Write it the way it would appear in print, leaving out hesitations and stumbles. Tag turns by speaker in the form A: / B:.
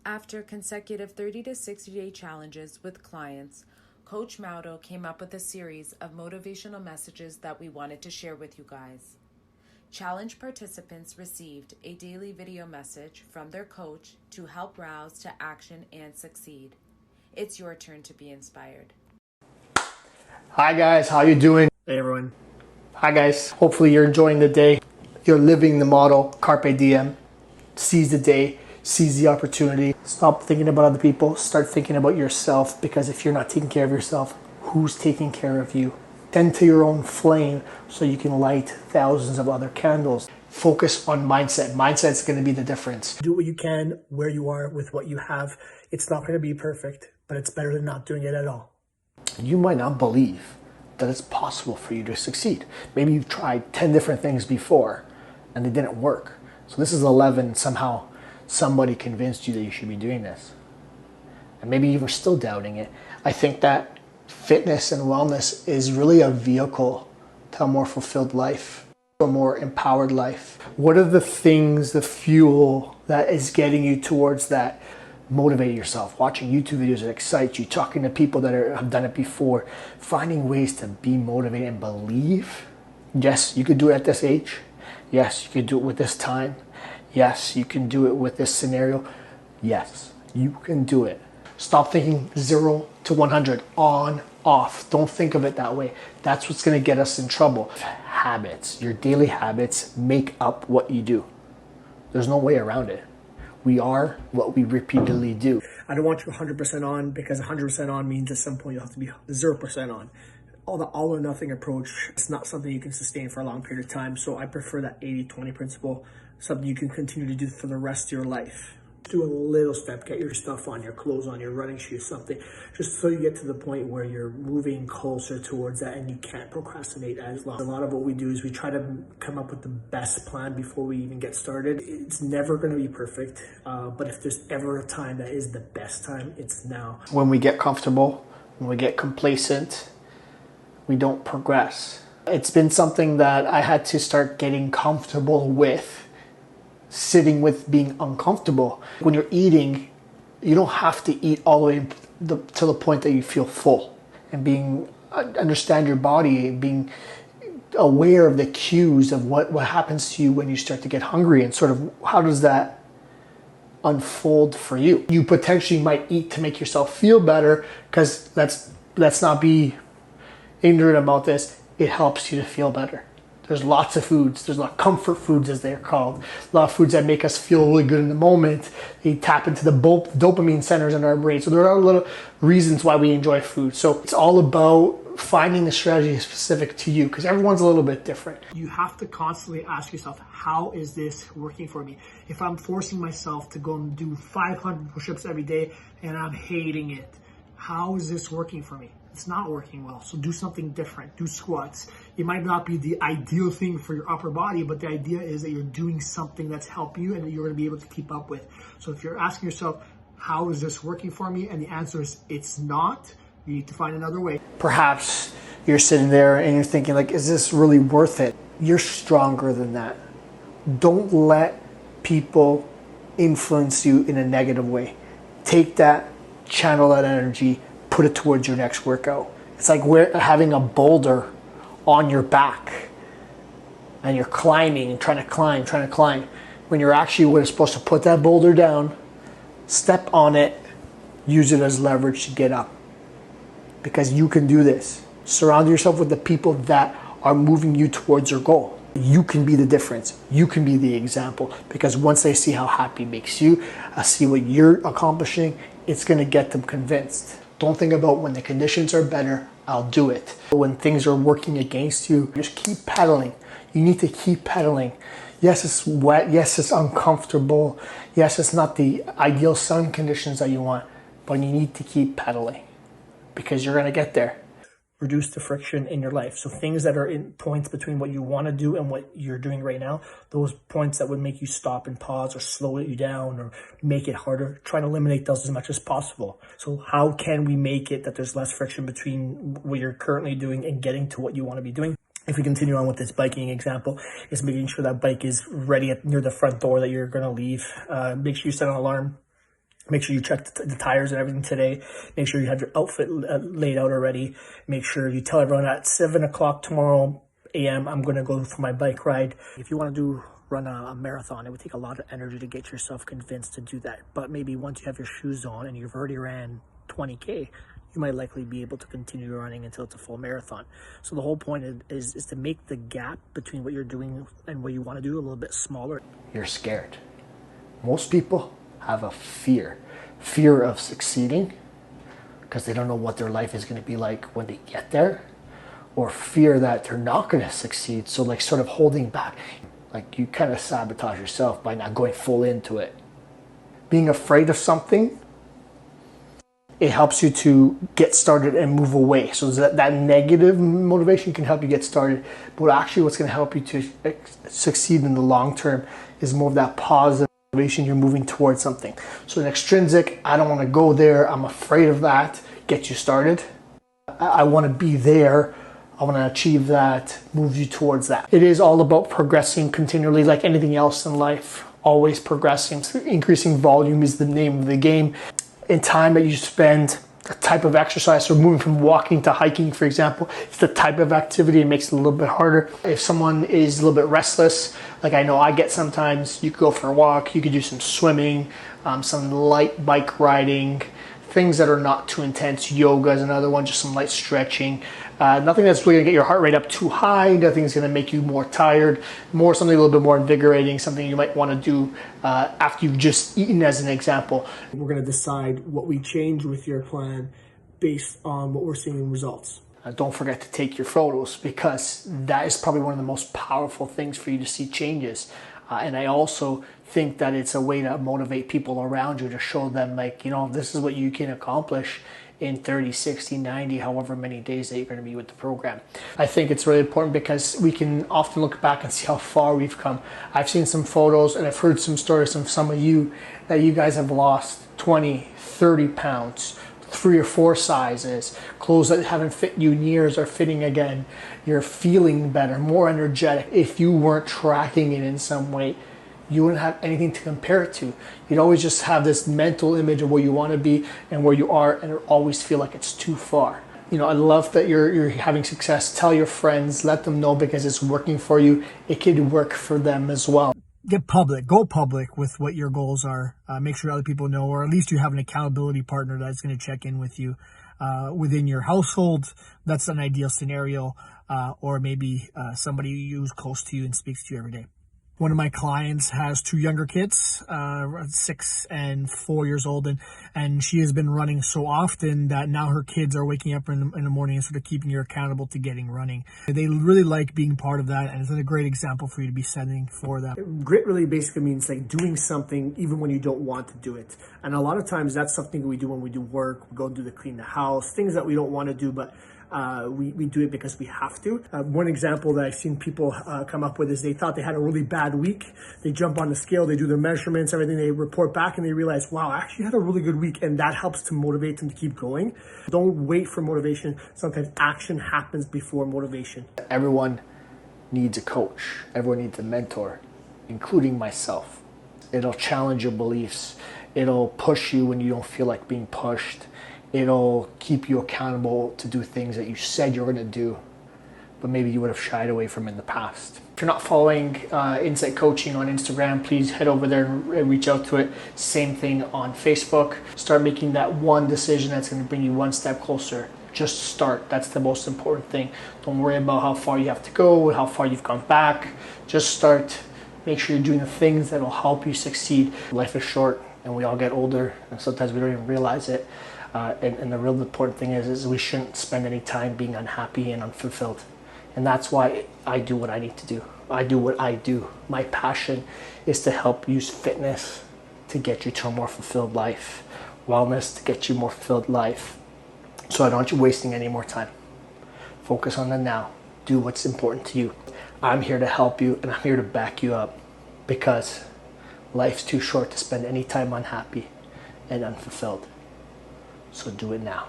A: After consecutive 30 to 60 day challenges with clients, Coach Mauro came up with a series of motivational messages that we wanted to share with you guys. Challenge participants received a daily video message from their coach to help rouse to action and succeed. It's your turn to be inspired.
B: Hi guys, how you doing?
C: Hey everyone.
B: Hi guys, hopefully you're enjoying the day. You're living the motto, Carpe Diem. Seize the day, seize the opportunity. Stop thinking about other people, start thinking about yourself, because if you're not taking care of yourself, who's taking care of you? Tend to your own flame so you can light thousands of other candles. Focus on mindset. Mindset's going to be the difference. Do what you can, where you are, with what you have. It's not going to be perfect, but it's better than not doing it at all. You might not believe that it's possible for you to succeed. Maybe you've tried 10 different things before and they didn't work. So this is 11, somehow somebody convinced you that you should be doing this. And maybe you were still doubting it. I think that fitness and wellness is really a vehicle to a more fulfilled life, a more empowered life. What are the things, the fuel that is getting you towards that? Motivate yourself, watching YouTube videos that excite you, talking to people that have done it before, finding ways to be motivated and believe. Yes, you could do it at this age. Yes, you could do it with this time. Yes, you can do it with this scenario. Yes, you can do it. Stop thinking 0 to 100, on, off. Don't think of it that way. That's what's going to get us in trouble. Habits, your daily habits make up what you do. There's no way around it. We are what we repeatedly do. I don't want you 100% on, because 100% on means at some point you'll have to be 0% on. The all or nothing approach, it's not something you can sustain for a long period of time. So I prefer that 80-20 principle, something you can continue to do for the rest of your life. Do a little step, get your stuff on, your clothes on, your running shoes, something, just so you get to the point where you're moving closer towards that and you can't procrastinate as long. A lot of what we do is we try to come up with the best plan before we even get started. It's never going to be perfect, but if there's ever a time that is the best time, it's now. When we get comfortable, when we get complacent, we don't progress. It's been something that I had to start getting comfortable with. Sitting with being uncomfortable. When you're eating, you don't have to eat all the way to the point that you feel full. And understand your body, being aware of the cues of what happens to you when you start to get hungry, and sort of how does that unfold for you. You potentially might eat to make yourself feel better, because let's not be ignorant about this. It helps you to feel better. There's lots of foods. There's a lot of comfort foods, as they're called. A lot of foods that make us feel really good in the moment. They tap into the dopamine centers in our brain. So there are little reasons why we enjoy food. So it's all about finding the strategy specific to you, because everyone's a little bit different. You have to constantly ask yourself, how is this working for me? If I'm forcing myself to go and do 500 push-ups every day and I'm hating it, how is this working for me? It's not working well. So do something different. Do squats. It might not be the ideal thing for your upper body, but the idea is that you're doing something that's helping you and that you're going to be able to keep up with. So if you're asking yourself, how is this working for me? And the answer is, it's not. You need to find another way. Perhaps you're sitting there and you're thinking, like, is this really worth it? You're stronger than that. Don't let people influence you in a negative way. Take that, channel that energy, put it towards your next workout. It's like having a boulder on your back and you're climbing and trying to climb. When you're actually supposed to put that boulder down, step on it, use it as leverage to get up. Because you can do this. Surround yourself with the people that are moving you towards your goal. You can be the difference. You can be the example, because once they see how happy it makes you, see what you're accomplishing, it's going to get them convinced. Don't think about when the conditions are better, I'll do it. When things are working against you, just keep pedaling. You need to keep pedaling. Yes, it's wet. Yes, it's uncomfortable. Yes, it's not the ideal sun conditions that you want, but you need to keep pedaling, because you're going to get there. Reduce the friction in your life. So things that are in points between what you want to do and what you're doing right now, those points that would make you stop and pause or slow you down or make it harder, try to eliminate those as much as possible. So how can we make it that there's less friction between what you're currently doing and getting to what you want to be doing? If we continue on with this biking example, is making sure that bike is ready near the front door that you're going to leave. Make sure you set an alarm. Make sure you check the tires and everything today. Make sure you have your outfit laid out already. Make sure you tell everyone at 7 o'clock tomorrow a.m. I'm going to go for my bike ride. If you want to run a marathon, it would take a lot of energy to get yourself convinced to do that. But maybe once you have your shoes on and you've already ran 20K, you might likely be able to continue running until it's a full marathon. So the whole point is to make the gap between what you're doing and what you want to do a little bit smaller.
C: You're scared. Most people have a fear of succeeding because they don't know what their life is going to be like when they get there, or fear that they're not going to succeed. So like sort of holding back, like you kind of sabotage yourself by not going full into it.
B: Being afraid of something, it helps you to get started and move away. So that negative motivation can help you get started. But actually what's going to help you to succeed in the long term is more of that positive motivation. You're moving towards something. So an extrinsic, I don't want to go there, I'm afraid of that, get you started. I want to be there, I want to achieve that, move you towards that. It is all about progressing continually, like anything else in life, always progressing. Increasing volume is the name of the game. In time that you spend, the type of exercise, so moving from walking to hiking, for example, it's the type of activity, it makes it a little bit harder. If someone is a little bit restless, like I know I get sometimes, you could go for a walk, you could do some swimming, some light bike riding, things that are not too intense. Yoga is another one, just some light stretching. Nothing that's really gonna get your heart rate up too high, nothing's gonna make you more tired, something a little bit more invigorating, something you might wanna do after you've just eaten, as an example. We're gonna decide what we change with your plan based on what we're seeing in results. Don't forget to take your photos, because that is probably one of the most powerful things for you to see changes. And I also think that it's a way to motivate people around you, to show them, like, you know, this is what you can accomplish in 30, 60, 90, however many days that you're going to be with the program. I think it's really important because we can often look back and see how far we've come. I've seen some photos and I've heard some stories from some of you that you guys have lost 20, 30 pounds, 3 or 4 sizes, clothes that haven't fit you in years are fitting again. You're feeling better, more energetic. If you weren't tracking it in some way, you wouldn't have anything to compare it to. You'd always just have this mental image of where you want to be and where you are, and it always feel like it's too far. You know, I love that you're having success. Tell your friends, let them know, because it's working for you. It could work for them as well. Go public with what your goals are. Make sure other people know, or at least you have an accountability partner that's going to check in with you within your household. That's an ideal scenario, or maybe somebody who's close to you and speaks to you every day. One of my clients has 2 younger kids, 6 and 4 years old, and she has been running so often that now her kids are waking up in the morning and sort of keeping her accountable to getting running. They really like being part of that, and it's a great example for you to be setting for them. Grit really basically means like doing something even when you don't want to do it. And a lot of times that's something we do when we do work. We go do clean the house, things that we don't want to do, but we do it because we have to. One example that I've seen people come up with is they thought they had a really bad week. They jump on the scale, they do their measurements, everything, they report back, and they realize, wow, I actually had a really good week, and that helps to motivate them to keep going. Don't wait for motivation. Sometimes action happens before motivation.
C: Everyone needs a coach. Everyone needs a mentor, including myself. It'll challenge your beliefs. It'll push you when you don't feel like being pushed. It'll keep you accountable to do things that you said you were going to do, but maybe you would have shied away from in the past. If you're not following Insight Coaching on Instagram, please head over there and reach out to it. Same thing on Facebook. Start making that one decision that's going to bring you one step closer. Just start. That's the most important thing. Don't worry about how far you have to go, how far you've gone back. Just start. Make sure you're doing the things that will help you succeed. Life is short, and we all get older, and sometimes we don't even realize it. And the real important thing is we shouldn't spend any time being unhappy and unfulfilled. And that's why I do what I need to do. I do what I do. My passion is to help use fitness to get you to a more fulfilled life. Wellness to get you a more fulfilled life. So I don't want you wasting any more time. Focus on the now. Do what's important to you. I'm here to help you, and I'm here to back you up, because life's too short to spend any time unhappy and unfulfilled. So do it now.